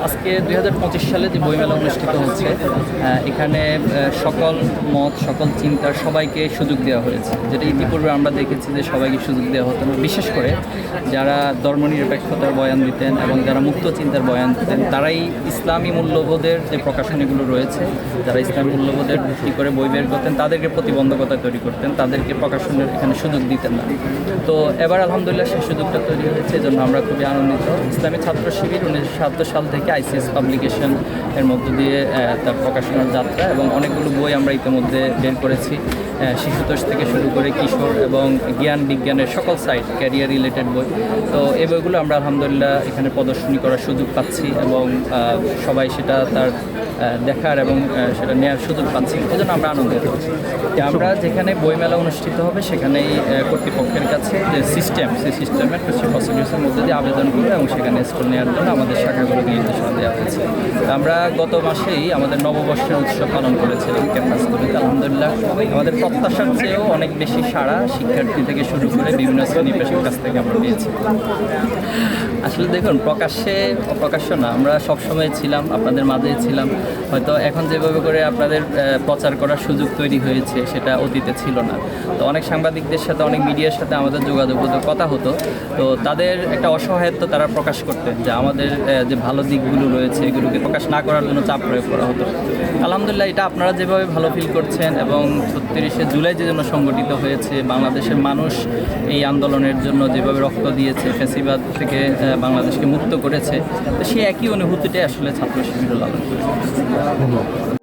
আজকে 2025 সালে যে বইমেলা অনুষ্ঠিত হচ্ছে, এখানে সকল মত, সকল চিন্তার সবাইকে সুযোগ দেওয়া হয়েছে, যেটা ইতিপূর্বে আমরা দেখেছি যে সবাইকে সুযোগ দেওয়া হতো না। বিশেষ করে যারা ধর্মনিরপেক্ষতার বয়ান দিতেন এবং যারা মুক্ত চিন্তার বয়ান দিতেন, তারাই ইসলামী মূল্যবোধের যে প্রকাশনীগুলো রয়েছে, যারা ইসলামী মূল্যবোধের ভিত্তি করে বই বের করতেন, তাদেরকে প্রতিবন্ধকতা তৈরি করতেন, তাদেরকে প্রকাশনের এখানে সুযোগ দিতেন না। তো এবার আলহামদুলিল্লাহ সেই সুযোগটা তৈরি হয়েছে, এই জন্য আমরা খুবই আনন্দিত। ইসলামী ছাত্র শিবির 1970 সাল থেকে আইসিএস পাবলিকেশন এর মধ্য দিয়ে তার প্রকাশনার যাত্রা, এবং অনেকগুলো বই আমরা ইতিমধ্যে বের করেছি, শিশুতোষ থেকে শুরু করে কিশোর এবং জ্ঞান বিজ্ঞানের সকল সাইট, ক্যারিয়ার রিলেটেড বই। তো এই বইগুলো আমরা আলহামদুলিল্লাহ এখানে প্রদর্শনী করার সুযোগ পাচ্ছি, এবং সবাই সেটা তার দেখার এবং সেটা নেওয়ার সুযোগ পাচ্ছি, এই জন্য আমরা আনন্দিত হচ্ছি। আমরা যেখানে বইমেলা অনুষ্ঠিত হবে সেখানেই কর্তৃপক্ষের কাছে যে সিস্টেম, সেই সিস্টেমের কিছু প্রসিডিউসের মধ্যে দিয়ে আবেদন করে এবং সেখানে স্টল নেওয়ার জন্য আমাদের শাখাগুলোকে নির্দেশনা দেওয়া হয়েছে। আমরা গত মাসেই আমাদের নববর্ষের উৎসব পালন করেছিলাম ক্যাম্পাসগুলিতে। আলহামদুলিল্লাহ আমাদের প্রত্যাশার চেয়েও অনেক বেশি সাড়া শিক্ষার্থী থেকে শুরু করে বিভিন্ন শ্রেণী পেশার কাছ থেকে আমরা পেয়েছি। আসলে দেখুন, প্রকাশ্য না, আমরা সবসময় ছিলাম, আপনাদের মাঝে ছিলাম। হয়তো এখন যেভাবে করে আপনাদের প্রচার করার সুযোগ তৈরি হয়েছে সেটা অতীতে ছিল না। তো অনেক সাংবাদিকদের সাথে, অনেক মিডিয়ার সাথে আমাদের যোগাযোগ হতো, কথা হতো। তো তাদের একটা অসহায়ত্ব তারা প্রকাশ করতেন যে আমাদের যে ভালো দিকগুলো রয়েছে এগুলোকে প্রকাশ না করার জন্য চাপ প্রয়োগ করা হতো। আলহামদুলিল্লাহ এটা আপনারা যেভাবে ভালো ফিল করছেন, এবং 36শে জুলাই যে জন্য সংগঠিত হয়েছে, বাংলাদেশের মানুষ এই আন্দোলনের জন্য যেভাবে রক্ত দিয়েছে, ফ্যাসিবাদ থেকে বাংলাদেশকে মুক্ত করেছে, তো সেই একই অনুভূতিটাই আসলে ছাত্র শিবির লালন করেছে।